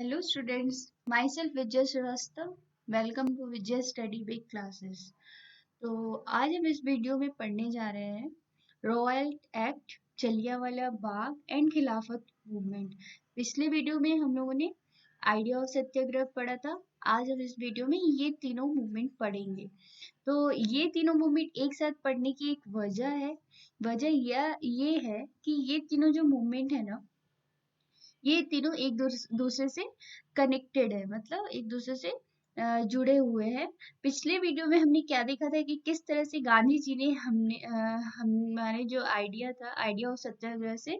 Hello students, myself Vijay Srivastava. Welcome to Vijay Study Big Classes. तो आज हम इस वीडियो में पढ़ने जा रहे हैं royal act, Jallianwala Bagh and खिलाफत मूवमेंट। पिछले वीडियो में हम लोगों ने आइडिया ऑफ सत्याग्रह पढ़ा था। आज हम इस वीडियो में ये तीनों मूवमेंट पढ़ेंगे। तो ये तीनों मूवमेंट एक साथ पढ़ने की एक वजह है। वजह यह ये है कि ये तीनों जो मूवमेंट है ना, ये तीनों एक दूसरे से कनेक्टेड है, मतलब एक दूसरे से जुड़े हुए हैं। पिछले वीडियो में हमने क्या देखा था कि किस तरह से गांधी जी ने हमारे जो आइडिया था, आइडिया ऑफ सत्याग्रह से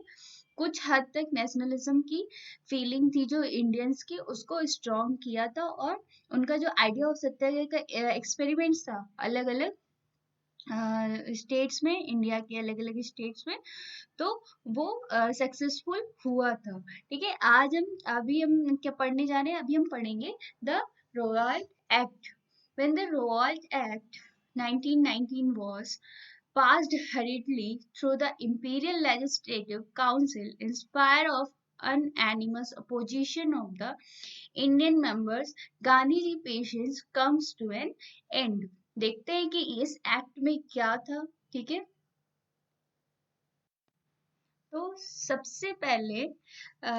कुछ हद तक नेशनलिज्म की फीलिंग थी जो इंडियंस की, उसको स्ट्रॉन्ग किया था। और उनका जो आइडिया ऑफ सत्याग्रह का एक्सपेरिमेंट्स था अलग अलग स्टेट्स में, इंडिया के अलग अलग स्टेट्स में, तो वो सक्सेसफुल हुआ था। ठीक है, आज हम क्या पढ़ने जा रहे हैं? अभी हम पढ़ेंगे the royal act. When the royal act 1919 was passed hurriedly through the imperial legislative council in spite of unanimous opposition of the Indian members, Gandhi patience comes to an end। देखते हैं कि इस एक्ट में क्या था। ठीक है, तो सबसे पहले अ,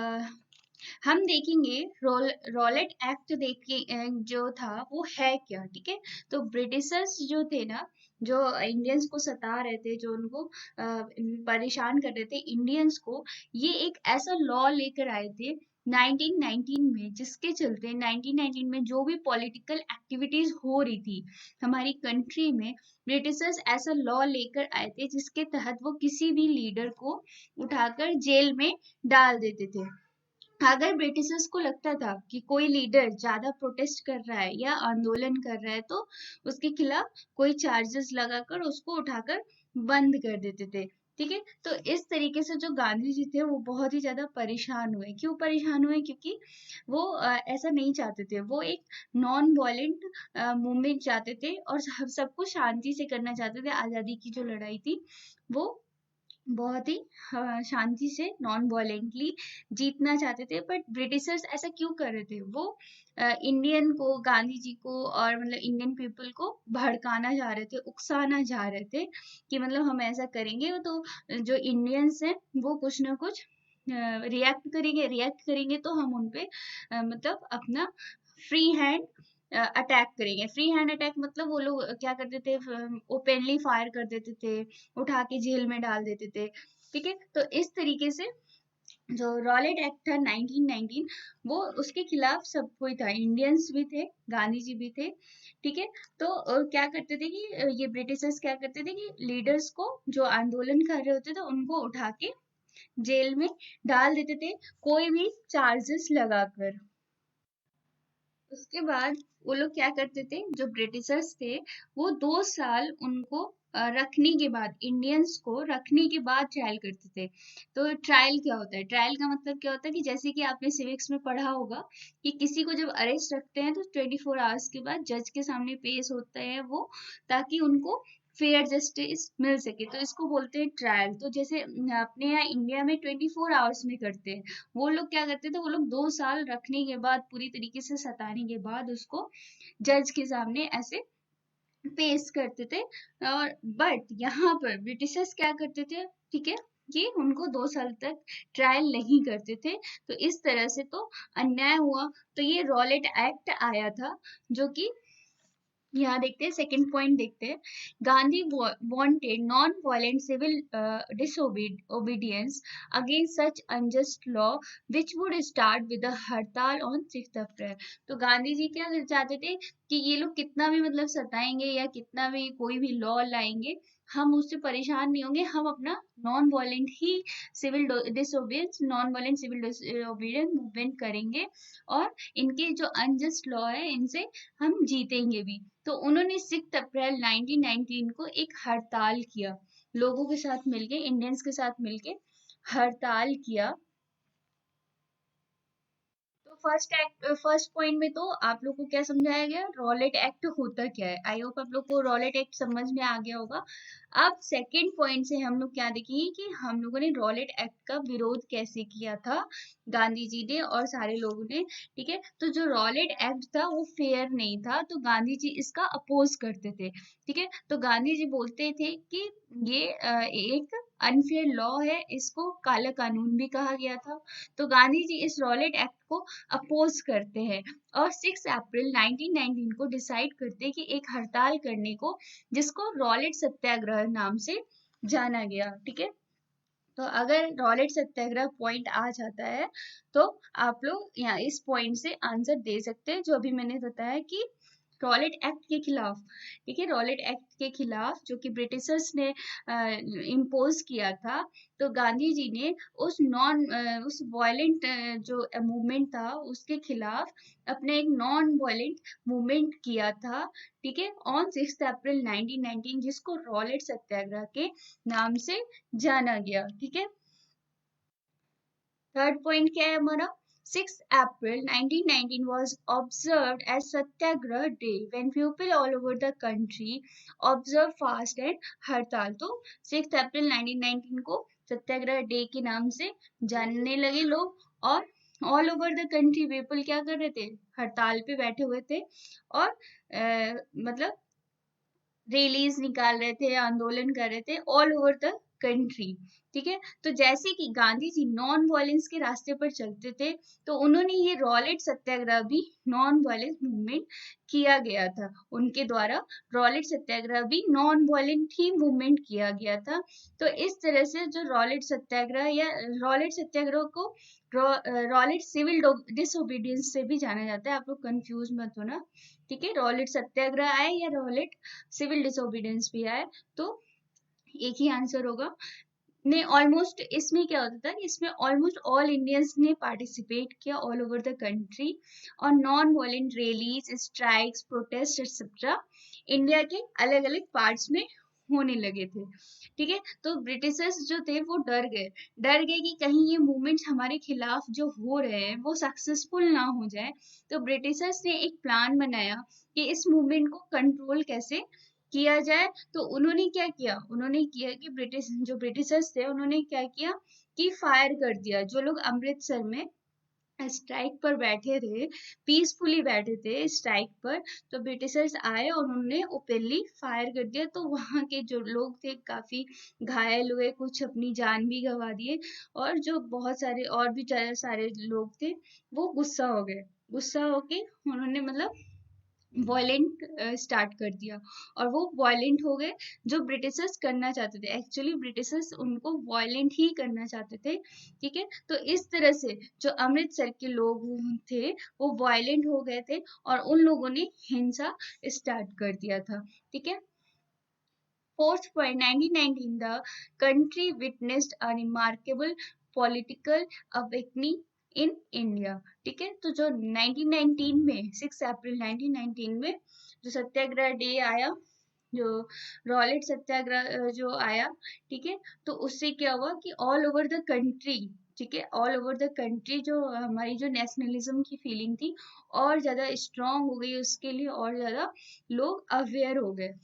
हम देखेंगे रॉलेट एक्ट देखे जो था वो है क्या। ठीक है, तो ब्रिटिशर्स जो थे ना, जो इंडियंस को सता रहे थे, जो उनको परेशान कर रहे थे इंडियंस को, ये एक ऐसा लॉ लेकर आए थे 1919 में, जिसके चलते 1919 में जो भी पॉलिटिकल एक्टिविटीज हो रही थी हमारी कंट्री में, ब्रिटिशर्स ऐसा लॉ लेकर आए थे जिसके तहत वो किसी भी लीडर को उठाकर जेल में डाल देते थे। अगर ब्रिटिशर्स को लगता था कि कोई लीडर ज्यादा प्रोटेस्ट कर रहा है या आंदोलन कर रहा है, तो उसके खिलाफ कोई चार्जेस लगाकर उसको उठाकर बंद कर देते थे। ठीक है, तो इस तरीके से जो गांधी जी थे वो बहुत ही ज्यादा परेशान हुए। क्यों परेशान हुए? क्योंकि वो ऐसा नहीं चाहते थे। वो एक नॉन वायलेंट मूवमेंट चाहते थे और सबको शांति से करना चाहते थे। आजादी की जो लड़ाई थी वो बहुत ही शांति से नॉन वायलेंटली जीतना चाहते थे। बट ब्रिटिशर्स ऐसा क्यों कर रहे थे? वो इंडियन को, गांधी जी को और मतलब इंडियन पीपल को भड़काना चाह रहे थे, उकसाना चाह रहे थे कि मतलब हम ऐसा करेंगे तो जो इंडियंस हैं वो कुछ ना कुछ रिएक्ट करेंगे तो हम उनपे मतलब अपना फ्री हैंड अटैक करेंगे। फ्री हैंड अटैक मतलब वो लोग क्या करते थे, ओपनली फायर कर देते थे, उठा के जेल में डाल देते थे। ठीक है, तो इस तरीके से जो रॉलेट एक्ट था 1919, वो उसके खिलाफ सब कोई था, इंडियंस भी थे, गांधी जी भी थे। ठीक है, तो क्या करते थे कि ये ब्रिटिशर्स क्या करते थे कि लीडर्स को, जो आंदोलन कर रहे होते थे, उनको उठा के जेल में डाल देते थे, कोई भी चार्जेस लगाकर। उसके बाद वो लोग क्या करते थे, जो ब्रिटिशर्स थे, वो 2 साल उनको रखने के बाद, इंडियंस को रखने के बाद ट्रायल करते थे। तो ट्रायल क्या होता है? ट्रायल का मतलब क्या होता है कि जैसे कि आपने सिविक्स में पढ़ा होगा कि किसी को जब अरेस्ट रखते हैं तो 24 आवर्स के बाद जज के सामने पेश होता है वो, ताकि उनको फेयर जस्टिस मिल सके। तो इसको बोलते हैं ट्रायल। तो जैसे अपने यहाँ इंडिया में 24 आवर्स में करते हैं, वो लोग क्या करते थे, वो लोग 2 साल रखने के बाद, पूरी तरीके से सताने के बाद उसको जज के सामने ऐसे पेश करते थे। और बट यहाँ पर ब्रिटिशर्स क्या करते थे? ठीक है, कि उनको 2 साल तक ट्रायल नहीं करते थे। तो इस तरह से तो अन्याय हुआ। तो ये रॉलेट एक्ट आया था, जो कि यहाँ देखते हैं, सेकंड पॉइंट देखते हैं। Gandhi wanted non violent civil disobedience against such unjust law which would start with a हड़ताल on 6 अप्रैल। तो गांधी जी क्या चाहते थे कि ये लोग कितना भी मतलब सताएंगे या कितना भी कोई भी लॉ लाएंगे, हम उससे परेशान नहीं होंगे। हम अपना नॉन वायलेंट ही civil disobedience, non violent civil disobedience movement करेंगे, और इनके जो अनजस्ट लॉ है इनसे हम जीतेंगे भी। तो उन्होंने 6 अप्रैल 1919 को एक हड़ताल किया, लोगों के साथ मिलके, इंडियंस के साथ मिलके हड़ताल किया। तो फर्स्ट पॉइंट में तो आप लोग को क्या समझाया गया, रॉलेट एक्ट होता क्या है। आई होप आप लोग को रॉलेट एक्ट समझ में आ गया होगा। अब सेकंड पॉइंट से हम लोग क्या देखेंगे कि हम लोगों ने रॉलेट एक्ट का विरोध कैसे किया था, गांधी जी ने और सारे लोगों ने। ठीक है, तो जो रॉलेट एक्ट था वो फेयर नहीं था, तो गांधी जी इसका अपोज करते थे। ठीक है, तो गांधी जी बोलते थे कि ये एक अनफेयर लॉ है, इसको काला कानून भी कहा गया था। तो गांधी जी इस रॉलेट एक्ट को अपोज करते हैं और 6 अप्रैल 1919 को डिसाइड करते हैं कि एक हड़ताल करने को, जिसको रॉलेट सत्याग्रह नाम से जाना गया। ठीक है, तो अगर रॉलेट सत्याग्रह पॉइंट आ जाता है तो आप लोग यहाँ इस पॉइंट से आंसर दे सकते हैं, जो अभी मैंने बताया कि रॉलेट एक्ट के खिलाफ। ठीक है, रॉलेट एक्ट के खिलाफ जो कि ब्रिटिशर्स ने इम्पोज किया था, तो गांधी जी ने उस वायलेंट जो मूवमेंट था उसके खिलाफ अपने एक नॉन वायलेंट मूवमेंट किया था। ठीक है, ऑन 6 अप्रैल 1919, जिसको रॉलेट सत्याग्रह के नाम से जाना गया। ठीक है, थर्ड पॉइंट क्या है हमारा, 6 अप्रैल 1919 was observed as Satyagrah Day when people all over the country observe fast and हड़ताल। तो 6 अप्रैल 1919 को सत्याग्रह डे के नाम से जानने लगे लोग, और all over the country people क्या कर रहे थे, हड़ताल पे बैठे हुए थे, और मतलब रैलीज निकाल रहे थे, आंदोलन कर रहे थे ऑल ओवर द कंट्री। ठीक है, तो जैसे कि गांधी जी नॉन वायलेंस के रास्ते पर चलते थे, तो उन्होंने ये रॉलेट सत्याग्रह भी नॉन वायलेंस मूवमेंट किया गया था उनके द्वारा। रॉलेट सत्याग्रह भी नॉन वायलेंट ही मूवमेंट किया गया था। तो इस तरह से जो रॉलेट सत्याग्रह या रॉलेट सत्याग्रह को रॉलेट सिविल डिसोबीडियंस से भी जाना जाता है, आप लोग कंफ्यूज मत होना। ठीक है, रॉलेट सत्याग्रह आए या रॉलेट सिविल डिसोबीडियंस भी आए, तो एक ही आंसर होगा। ने ऑलमोस्ट इसमें क्या होता था, इसमें ऑलमोस्ट ऑल इंडियंस ने पार्टिसिपेट किया ऑल ओवर द कंट्री, और non violent rallies, strikes, protest etcetera India के अलग अलग पार्ट्स में होने लगे थे। ठीक है, तो ब्रिटिशर्स जो थे वो डर गए कि कहीं ये मूवमेंट्स हमारे खिलाफ जो हो रहे हैं वो सक्सेसफुल ना हो जाए। तो ब्रिटिशर्स ने एक प्लान बनाया कि इस मूवमेंट को कंट्रोल कैसे किया जाए। तो उन्होंने क्या किया, उन्होंने किया कि ब्रिटिशर्स थे उन्होंने क्या किया कि फायर कर दिया। जो लोग अमृतसर में स्ट्राइक पर बैठे थे, पीसफुली बैठे थे स्ट्राइक पर, तो ब्रिटिशर्स आए और उन्होंने ओपनली फायर कर दिया। तो वहां के जो लोग थे काफी घायल हुए, कुछ अपनी जान भी गंवा दिए, और जो बहुत सारे और भी सारे लोग थे वो गुस्सा हो गए। गुस्सा होके उन्होंने मतलब वॉयलेंट स्टार्ट कर दिया, और वो वॉयलेंट हो गए। जो ब्रिटिशर्स करना चाहते थे, एक्चुअली ब्रिटिशर्स उनको वॉयलेंट ही करना चाहते थे। ठीक है, तो इस तरह से जो अमृतसर के लोग थे वो वॉयलेंट हो गए थे, और उन लोगों ने हिंसा स्टार्ट कर दिया था। ठीक है, fourth point, 1919 the country witnessed a remarkable political awakening in India. ठीक है, तो जो 1919 में 6 अप्रैल 1919 में जो सत्याग्रह डे आया, जो रॉलेट सत्याग्रह जो आया, ठीक है, तो उससे क्या हुआ कि ऑल ओवर द कंट्री, ठीक है, ऑल ओवर द कंट्री जो हमारी जो नेशनलिज्म की फीलिंग थी और ज्यादा स्ट्रांग हो गई, उसके लिए और ज्यादा लोग अवेयर हो गए,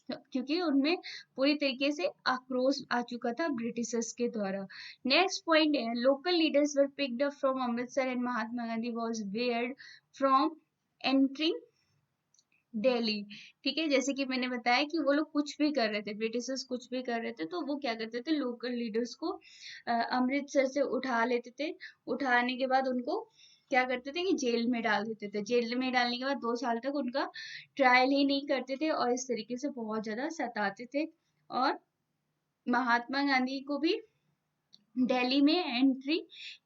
क्योंकि उनमें पूरी तरीके से आक्रोश आ चुका था ब्रिटिशर्स के द्वारा। नेक्स्ट पॉइंट है, local leaders were picked up from Amritsar and Mahatma Gandhi was weird from entering Delhi. ठीक है, जैसे कि मैंने बताया कि वो लोग कुछ भी कर रहे थे, ब्रिटिशर्स कुछ भी कर रहे थे, तो वो क्या करते थे, लोकल लीडर्स को अमृतसर से उठा लेते थे। उठाने के बाद उनको क्या करते थे कि जेल में डाल देते थे। जेल में डालने के बाद 2 साल तक उनका ट्रायल ही नहीं करते थे, और इस तरीके से बहुत ज्यादा सताते थे, और महात्मा गांधी को भी दिल्ली में एंट्री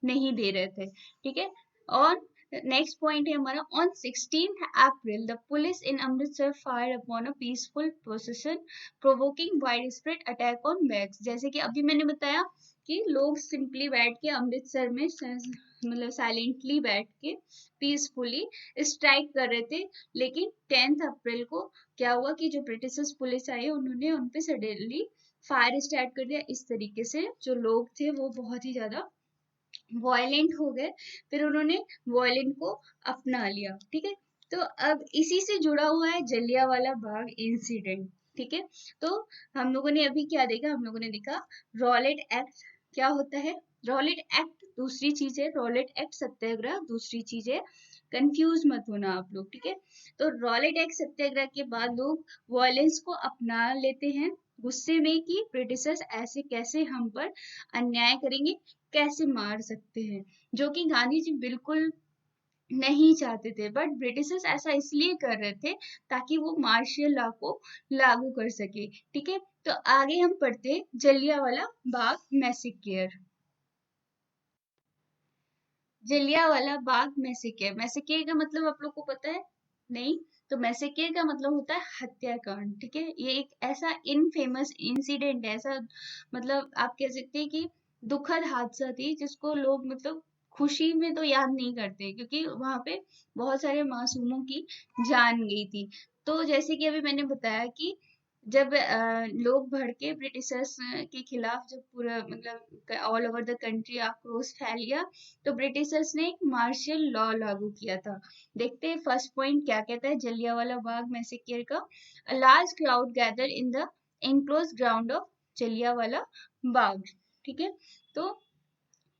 नहीं दे रहे थे। ठीक है, और नेक्स्ट पॉइंट है हमारा, on 16 April the police in Amritsar fire upon a peaceful procession provoking wide spread attack on banks. जैसे कि अभी मैंने बताया कि लोग सिंपली बैठ के अमृतसर में मतलब साइलेंटली बैठ के पीसफुली स्ट्राइक कर रहे थे, लेकिन 10 अप्रैल को क्या हुआ कि जो ब्रिटिश पुलिस आई उन्होंने उनपे सडनली फायर स्टार्ट कर दिया। इस तरीके से जो लोग थे वो बहुत ही ज्यादा वॉयलेंट हो गए, फिर उन्होंने वॉयलेंट को अपना लिया। ठीक है, तो अब इसी से जुड़ा हुआ है जलियांवाला बाग इंसिडेंट। ठीक है, तो हम लोगों ने अभी क्या देखा, हम लोगों ने देखा रॉलेट एक्ट क्या होता है। रॉलेट एक्ट दूसरी चीज है, रॉलेट एक्ट सत्याग्रह दूसरी चीज है, कंफ्यूज मत होना आप लोग। ठीक है, तो रॉलेट एक्ट सत्याग्रह के बाद लोग वॉयलेंस को अपना लेते हैं गुस्से में कि ब्रिटिशर्स ऐसे कैसे हम पर अन्याय करेंगे, कैसे मार सकते हैं, जो कि गांधी जी बिल्कुल नहीं चाहते थे। बट ब्रिटिशर्स ऐसा इसलिए कर रहे थे ताकि वो मार्शियल लॉ को लागू कर सके। ठीक है, तो आगे हम पढ़ते जलियांवाला बाग मैसेकेयर। जलियांवाला बाग मैसेकेयर, मैसेकेयर का मतलब आप लोग को पता है? नहीं, तो मैसेकेयर का मतलब होता है हत्याकांड। ठीक है, ये एक ऐसा इनफेमस इंसिडेंट है, ऐसा मतलब आप कह सकते हैं कि दुखद हादसा थी जिसको लोग मतलब खुशी में तो याद नहीं करते, क्योंकि वहां पे बहुत सारे मासूमों की जान गई थी। तो जैसे कि अभी मैंने बताया कि जब लोग भड़के ब्रिटिशर्स के खिलाफ, जब पूरा मतलब ऑल ओवर द कंट्री आक्रोश फैल गया, तो ब्रिटिशर्स ने एक मार्शल लॉ लागू किया था। देखते हैं फर्स्ट पॉइंट क्या कहता है जलियांवाला बाग मैसेकेयर का। A large crowd gather in the enclose ground of Jallianwala Bagh. ठीक है, तो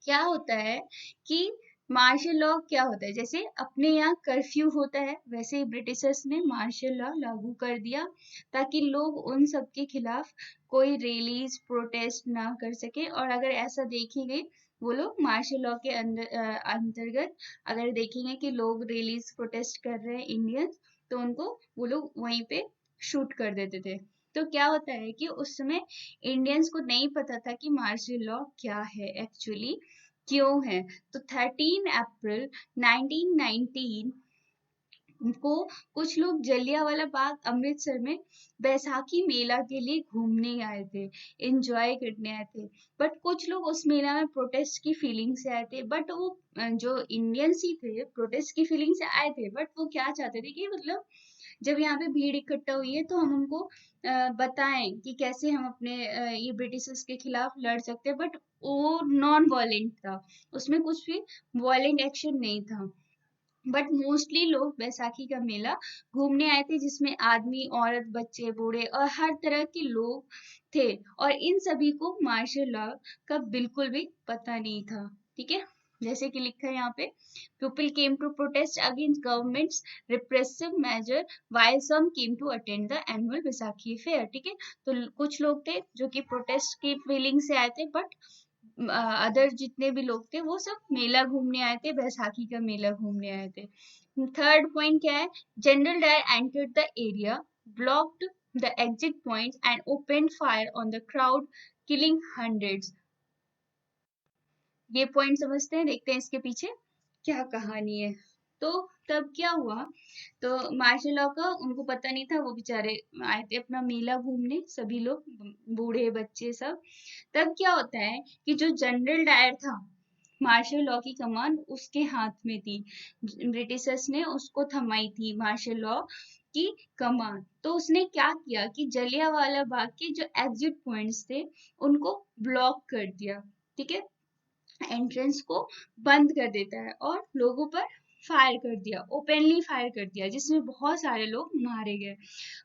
क्या होता है कि मार्शल लॉ क्या होता है, जैसे अपने यहाँ कर्फ्यू होता है वैसे ही ब्रिटिशर्स ने मार्शल लॉ लागू कर दिया ताकि लोग उन सब के खिलाफ कोई रैलीज प्रोटेस्ट ना कर सके। और अगर ऐसा देखेंगे वो लोग मार्शल लॉ के अंतर्गत अगर देखेंगे कि लोग रैलीज प्रोटेस्ट कर रहे हैं इंडियंस, तो उनको वो लोग वहीं पे शूट कर देते थे। तो क्या होता है कि उस समय इंडियंस को नहीं पता था कि मार्शल लॉ क्या है एक्चुअली, क्यों है। तो 13 अप्रैल 1919 को कुछ लोग जलियांवाला बाग अमृतसर में बैसाखी मेला के लिए घूमने आए थे, एंजॉय करने आए थे। बट कुछ लोग उस मेला में प्रोटेस्ट की फीलिंग से आए थे। बट वो जो इंडियंस ही थे प्रोटेस्ट की फीलिंग से आए थे, बट वो क्या चाहते थे कि मतलब जब यहाँ पे भीड़ इकट्ठा हुई है तो हम उनको बताएं कि कैसे हम अपने ये ब्रिटिशर्स के खिलाफ लड़ सकते हैं। बट वो नॉन वायलेंट था, उसमें कुछ भी वायलेंट एक्शन नहीं था। बट मोस्टली लोग बैसाखी का मेला घूमने आए थे, जिसमें आदमी औरत बच्चे बूढ़े और हर तरह के लोग थे। और इन सभी को मार्शल लॉ का बिल्कुल भी पता नहीं था। ठीक है, जैसे कि लिखा है यहाँ पे, people came to protest against government's repressive measure while some came to attend the annual Baisakhi fair. ठीक है, तो कुछ लोग थे जो कि प्रोटेस्ट की फीलिंग से आए थे, बट अदर जितने भी लोग थे वो सब मेला घूमने आए थे, बैसाखी का मेला घूमने आए थे। थर्ड पॉइंट क्या है, General Dyer entered the area, blocked the exit points and opened fire on the crowd, killing hundreds. ये पॉइंट समझते हैं, देखते हैं इसके पीछे क्या कहानी है। तो तब क्या हुआ, तो मार्शल लॉ का उनको पता नहीं था, वो बेचारे आए थे अपना मेला घूमने सभी लोग, बूढ़े बच्चे सब। तब क्या होता है कि जो जनरल डायर था, मार्शल लॉ की कमान उसके हाथ में थी, ब्रिटिशर्स ने उसको थमाई थी मार्शल लॉ की कमान। तो उसने क्या किया कि जलियांवाला बाग के जो एग्जिट पॉइंट्स थे उनको ब्लॉक कर दिया। ठीक है, एंट्रेंस को बंद कर देता है और लोगों पर फायर कर दिया, ओपनली फायर कर दिया, जिसमें बहुत सारे लोग मारे गए।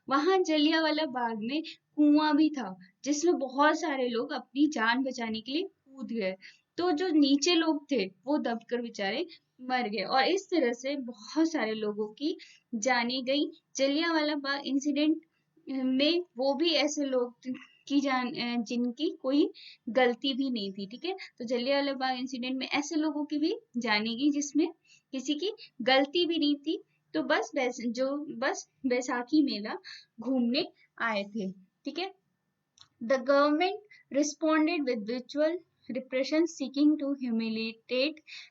वहां जलियांवाला बाग में कुआं भी था, जिसमें बहुत सारे लोग अपनी जान बचाने के लिए कूद गए। तो जो नीचे लोग थे वो दबकर बेचारे मर गए, और इस तरह से बहुत सारे लोगों की जाने गई। जलियांवाला बाग इंसिडेंट में वो भी ऐसे लोग की जान जिनकी कोई गलती भी नहीं थी। ठीक है, तो जलियांवाला बाग इंसिडेंट में ऐसे लोगों की भी जाने गई जिसमें किसी की गलती भी नहीं थी, तो बस बैसाखी मेला घूमने आए थे। ठीक है, the government responded with visual repression seeking to humiliate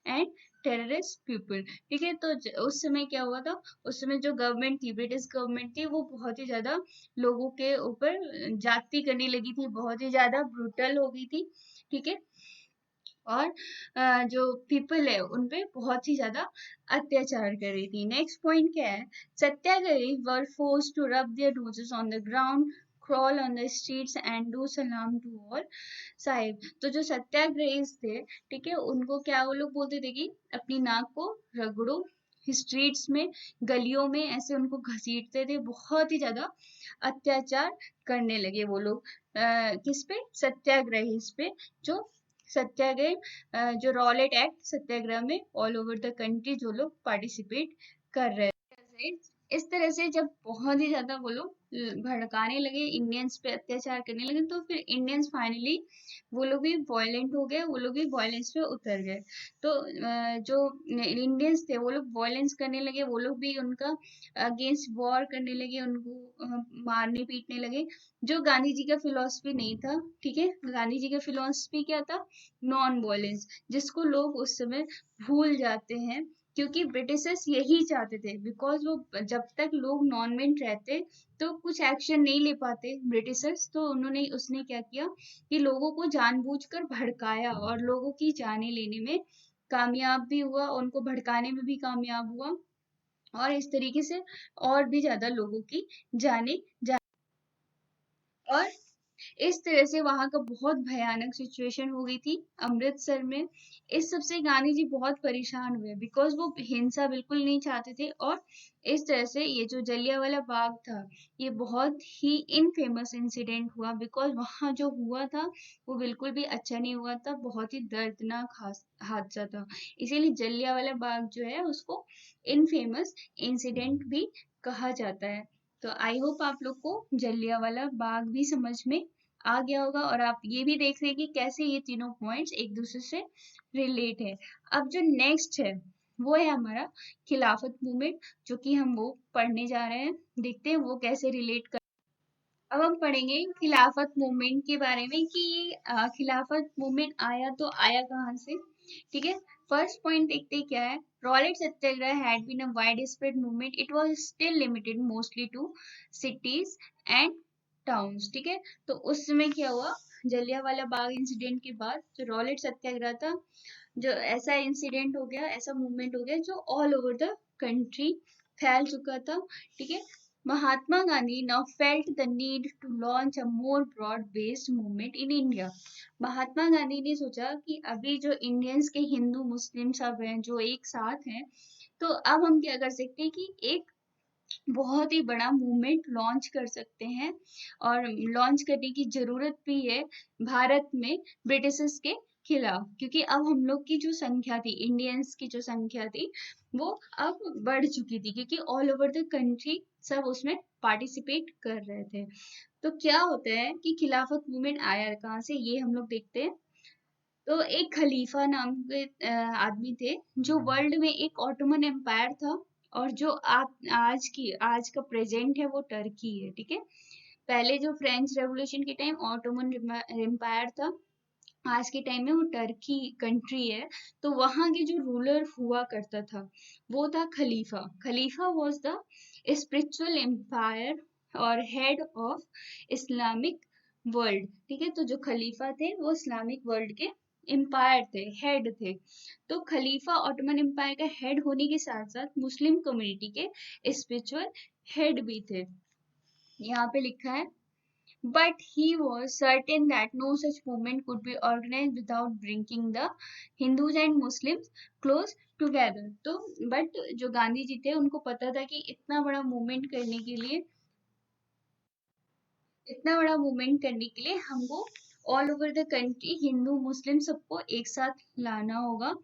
and terrorist people. ठीक है, तो उस समय क्या हुआ था, उस समय जो गवर्नमेंट थी, ब्रिटिश गवर्नमेंट थी, वो बहुत ही ज्यादा लोगों के ऊपर जाति करने लगी थी, बहुत ही ज्यादा ब्रूटल हो गई थी। ठीक है, और जो पीपल है उन पे बहुत ही ज्यादा अत्याचार कर रही थी। नेक्स्ट पॉइंट क्या है, सत्याग्रही were force to rub their noses on the ground crawl on the streets and do salam to all sahib. तो जो सत्याग्रही थे, ठीक है, उनको क्या वो लोग बोलते थे कि अपनी नाक को रगड़ो, स्ट्रीट्स में, गलियों में ऐसे उनको घसीटते थे, बहुत ही ज्यादा अत्याचार करने लगे वो लोग। किस पे? सत्याग्रही पे, जो सत्याग्रह, जो रॉलेट एक्ट सत्याग्रह में ऑल ओवर द कंट्री जो लोग पार्टिसिपेट कर रहे थे। इस तरह से जब बहुत ही ज्यादा वो लोग भड़काने लगे, इंडियंस पे अत्याचार करने लगे, तो फिर इंडियंस फाइनली वो लोग भी वायलेंट हो गए, वो लोग भी वायलेंस पे उतर गए। तो जो इंडियंस थे वो लोग वायलेंस करने लगे, वो लोग भी उनका अगेंस्ट वॉर करने लगे, उनको मारने पीटने लगे, जो गांधी जी का फिलॉसफी नहीं था। ठीक है, गांधी जी का फिलॉसफी क्या था? नॉन वायलेंस, जिसको लोग उस समय भूल जाते हैं, क्योंकि ब्रिटिशर्स यही चाहते थे, बिकॉज वो जब तक लोग नॉन वेंट रहते तो कुछ एक्शन नहीं ले पाते ब्रिटिशर्स, तो उसने क्या किया कि लोगों को जानबूझकर भड़काया और लोगों की जाने लेने में कामयाब भी हुआ, उनको भड़काने में भी कामयाब हुआ, और इस तरीके से और भी ज्यादा लोगों की जाने जा और इस तरह से वहां का बहुत भयानक सिचुएशन हो गई थी अमृतसर में। इस सबसे गांधी जी बहुत परेशान हुए, बिकॉज वो हिंसा बिल्कुल नहीं चाहते थे, और इस तरह से ये जो जलियांवाला बाग था, ये बहुत ही इनफेमस इंसिडेंट हुआ, बिकॉज वहां जो हुआ था वो बिल्कुल भी अच्छा नहीं हुआ था, बहुत ही दर्दनाक हादसा था। इसीलिए जलियांवाला बाग जो है उसको इनफेमस इंसिडेंट भी कहा जाता है। तो आई होप आप लोग को जलियांवाला बाग भी समझ में आ गया होगा, और आप ये भी देख रहे हैं कि कैसे ये तीनों पॉइंट्स एक दूसरे से रिलेट है। अब जो नेक्स्ट है वो है हमारा खिलाफत मूवमेंट, जो कि हम वो पढ़ने जा रहे हैं, देखते हैं वो कैसे रिलेट कर। अब हम पढ़ेंगे खिलाफत मूवमेंट के बारे में कि ये खिलाफत मूवमेंट आया तो आया कहाँ से। ठीक है, फर्स्ट पॉइंट देखते हैं क्या है। Rowlatt Satyagraha had been a wide spread movement, it was still limited mostly to cities and towns. ठीक है, तो उस समय क्या हुआ, जलियांवाला बाग इंसिडेंट के बाद जो रॉलेट सत्याग्रह था, जो ऐसा इंसिडेंट हो गया, ऐसा मूवमेंट हो गया जो ऑल ओवर द कंट्री फैल चुका था। ठीक है, Mahatma Gandhi now felt the need to launch a more broad-based movement in India. Mahatma Gandhi ने सोचा कि अभी जो इंडियंस के हिंदू मुस्लिम सब हैं जो एक साथ हैं, तो अब हम क्या कर सकते हैं कि एक बहुत ही बड़ा मूवमेंट लॉन्च कर सकते हैं, और लॉन्च करने की जरूरत भी है भारत में ब्रिटिशर्स के खिलाफ, क्योंकि अब हम लोग की जो संख्या थी, इंडियंस की जो संख्या थी, वो अब बढ़ चुकी थी, क्योंकि ऑल ओवर द कंट्री सब उसमें पार्टिसिपेट कर रहे थे। तो क्या होता है कि खिलाफत मूवमेंट आया कहाँ से, ये हम लोग देखते हैं। तो एक खलीफा नाम के आदमी थे, जो वर्ल्ड में एक ऑटोमन एम्पायर था, और जो आप आज का प्रेजेंट है वो टर्की है। ठीक है, पहले जो फ्रेंच रेवोल्यूशन के टाइम ऑटोमन एम्पायर था, आज के टाइम में वो टर्की कंट्री है। तो वहां के जो रूलर हुआ करता था वो था खलीफा। खलीफा वाज द स्पिरिचुअल एम्पायर और हेड ऑफ इस्लामिक वर्ल्ड। ठीक है, तो जो खलीफा थे वो इस्लामिक वर्ल्ड के एम्पायर थे, हेड थे। तो खलीफा ऑटोमन एम्पायर का हेड होने के साथ साथ मुस्लिम कम्युनिटी के स्पिरिचुअल हेड भी थे। यहाँ पे लिखा है, but he was certain that no such movement could be organized without bringing the Hindus and Muslims close together। तो बट जो गांधी जी थे उनको पता था कि इतना बड़ा मूवमेंट करने के लिए हमको all over the country Hindu Muslim सबको एक साथ लाना होगा।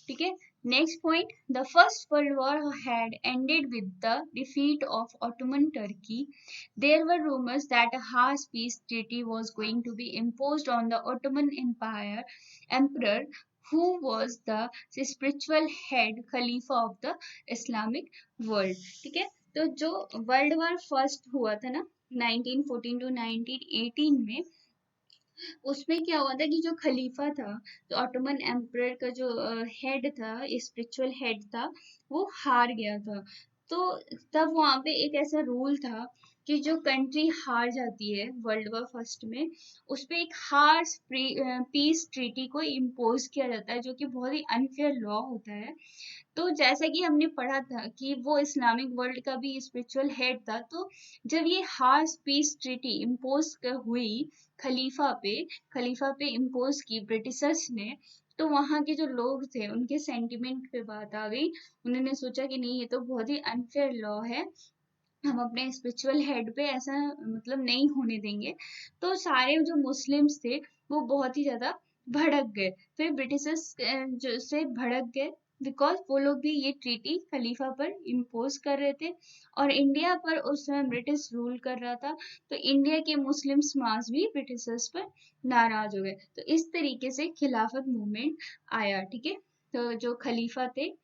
ठीक है, next point, the first world war had ended with the defeat of Ottoman Turkey. There were rumours that a harsh peace treaty was going to be imposed on the Ottoman Empire emperor, who was the spiritual head Khalifa of the Islamic world। ठीक है, तो जो world war first हुआ था ना 1914 to 1918 में, उसमें क्या हुआ था कि जो खलीफा था, जो ऑटोमन एम्परर का जो हेड था, स्पिरिचुअल हेड था, वो हार गया था। तो तब वहां पे एक ऐसा रूल था कि जो कंट्री हार जाती है वर्ल्ड वॉर फर्स्ट में, उस पे एक हार्श पीस ट्रीटी को इम्पोज किया जाता है, जो कि बहुत ही अनफेयर लॉ होता है। तो जैसा कि हमने पढ़ा था कि वो इस्लामिक वर्ल्ड का भी स्पिरिचुअल हेड था, तो जब ये हार्श पीस ट्रीटी इम्पोज हुई खलीफा पे इम्पोज की ब्रिटिशर्स ने, तो वहां के जो लोग थे उनके सेंटिमेंट पे बात आ गई। उन्होंने सोचा कि नहीं, ये तो बहुत ही अनफेयर लॉ है, हम अपने स्पिरिचुअल हेड पे ऐसा मतलब नहीं होने देंगे। तो सारे जो मुस्लिम्स थे वो बहुत ही ज्यादा भड़क गए, फिर ब्रिटिशर्स जो से भड़क गए, बिकॉज वो लोग भी ये ट्रीटी खलीफा पर इम्पोज कर रहे थे, और इंडिया पर उस समय ब्रिटिश रूल कर रहा था। तो इंडिया के मुस्लिम समाज भी ब्रिटिशर्स पर नाराज हो गए, तो इस तरीके से खिलाफत मूवमेंट आया। ठीक है, तो जो खलीफा थे,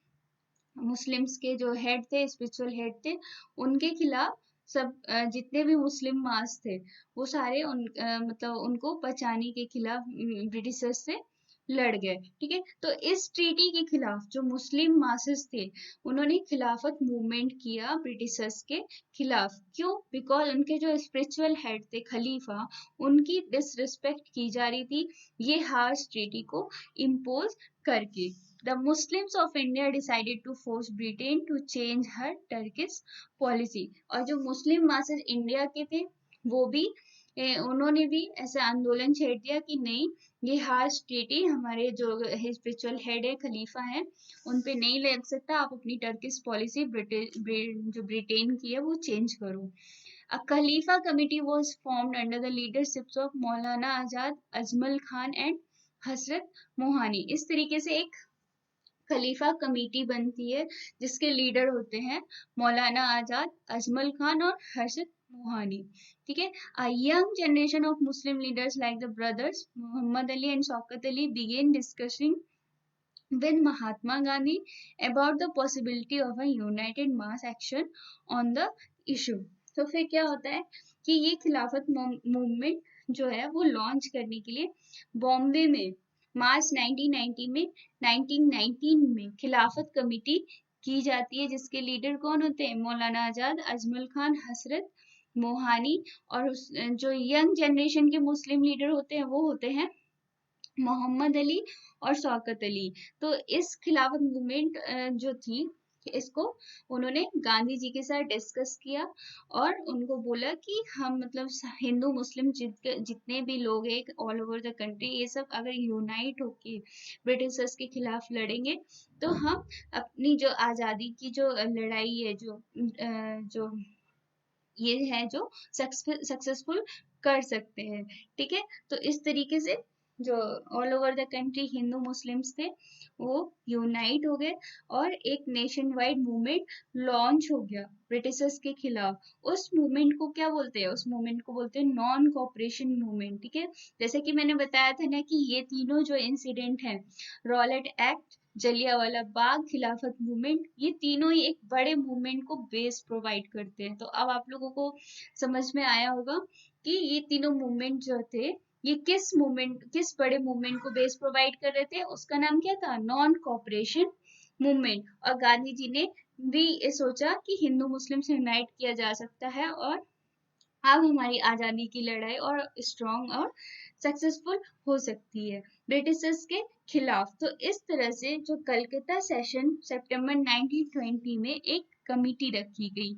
मुस्लिम्स के जो हेड थे, स्पिरिचुअल हेड थे, उनके खिलाफ सब जितने भी मुस्लिम मास थे, वो सारे मतलब उनको बचाने के खिलाफ ब्रिटिशर्स से लड़ गए। ठीक है, तो इस ट्रीटी के खिलाफ जो मुस्लिम मासेस थे, उन्होंने खिलाफत मूवमेंट किया ब्रिटिशर्स के खिलाफ। क्यों? बिकॉज उनके जो स्पिरिचुअल हेड थे खलीफा, उनकी डिसरिस्पेक्ट की जा रही थी ये हार्श ट्रीटी को इम्पोज करके। The Muslims of India decided to force Britain to change her Turkish policy। और जो मुस्लिम मासेस इंडिया के थे, वो भी उन्होंने भी ऐसा आंदोलन छेड़ दिया कि नहीं, ये हार्श ट्रीटी हमारे जो स्पिरिचुअल हेड है, खलीफा है, उन पे नहीं लग सकता, आप अपनी टर्किश पॉलिसी जो ब्रिटेन की है वो चेंज करो। A Khalifa committee was formed under the leaderships of Maulana Azad, Ajmal Khan and हसरत मोहानी। इस तरीके से एक खलीफा कमेटी बनती है जिसके लीडर होते हैं मौलाना आजाद, अजमल खान और हर्षद मोहानी। ठीक है, a young generation of Muslim leaders like the brothers Muhammad Ali and Shaukat Ali began discussing with Mahatma Gandhi about the possibility of a united mass action on the issue। तो फिर क्या होता है कि ये खिलाफत मूवमेंट जो है वो लॉन्च करने के लिए बॉम्बे में मार्च 1919 में खिलाफत कमेटी की जाती है, जिसके लीडर कौन होते हैं? मौलाना आजाद, अजमल खान, हसरत मोहानी, और जो यंग जनरेशन के मुस्लिम लीडर होते हैं वो होते हैं मोहम्मद अली और शौकत अली। तो इस खिलाफत मूवमेंट जो थी, इसको उन्होंने गांधी जी के साथ डिस्कस किया, और उनको बोला कि हम मतलब हिंदू मुस्लिम जितने भी लोग हैं ऑल ओवर द कंट्री, ये सब अगर यूनाइट होके ब्रिटिशर्स के खिलाफ लड़ेंगे, तो हम अपनी जो आज़ादी की जो लड़ाई है, जो ये है जो सक्सेसफुल कर सकते हैं। ठीक है, तो इस तरीके से जो all over the country Hindu Muslims थे वो यूनाइट हो गए, और एक नेशन वाइड मूवमेंट लॉन्च हो गया ब्रिटिशर्स के खिलाफ। उस मूवमेंट को क्या बोलते हैं? उस मूवमेंट को बोलते हैं नॉन कॉपरेशन मूवमेंट। ठीक है, जैसे कि मैंने बताया था ना कि ये तीनों जो इंसिडेंट हैं, रॉलेट एक्ट, जलियांवाला बाग, खिलाफत मूवमेंट, ये तीनों ही एक बड़े मूवमेंट को बेस प्रोवाइड करते हैं। तो अब आप लोगों को समझ में आया होगा कि ये तीनों मूवमेंट जो थे, ये किस बड़े मूवमेंट को बेस प्रोवाइड कर रहे थे? उसका नाम क्या था? Non cooperation movement. और गांधी जी ने भी ये सोचा कि हिंदू मुस्लिम से यूनाइट किया जा सकता है, और अब हमारी आजादी की लड़ाई और स्ट्रॉन्ग और सक्सेसफुल हो सकती है ब्रिटिशर्स के खिलाफ। तो इस तरह से जो कलकत्ता सेशन सितंबर 1920 में एक कमिटी रखी गई,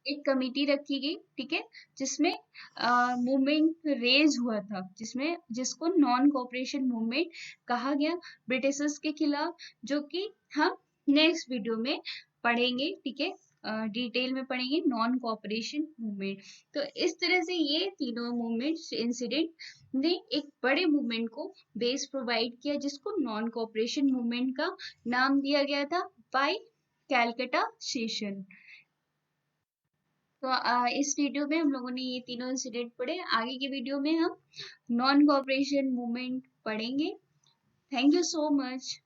ठीक है, जिसमें मूवमेंट रेज हुआ था, जिसको नॉन कोऑपरेशन मूवमेंट कहा गया ब्रिटिशर्स के खिलाफ, जो कि हम नेक्स्ट वीडियो में पढ़ेंगे। ठीक है, डिटेल में पढ़ेंगे नॉन कोऑपरेशन मूवमेंट। तो इस तरह से ये तीनों मूवमेंट इंसिडेंट ने एक बड़े मूवमेंट को बेस प्रोवाइड किया, जिसको नॉन कोऑपरेशन मूवमेंट का नाम दिया गया था बाय कैलकटा सेशन। तो इस वीडियो में हम लोगों ने ये तीनों इंसिडेंट पढ़े। आगे के वीडियो में हम नॉन कोऑपरेशन मूवमेंट पढ़ेंगे। Thank you so much.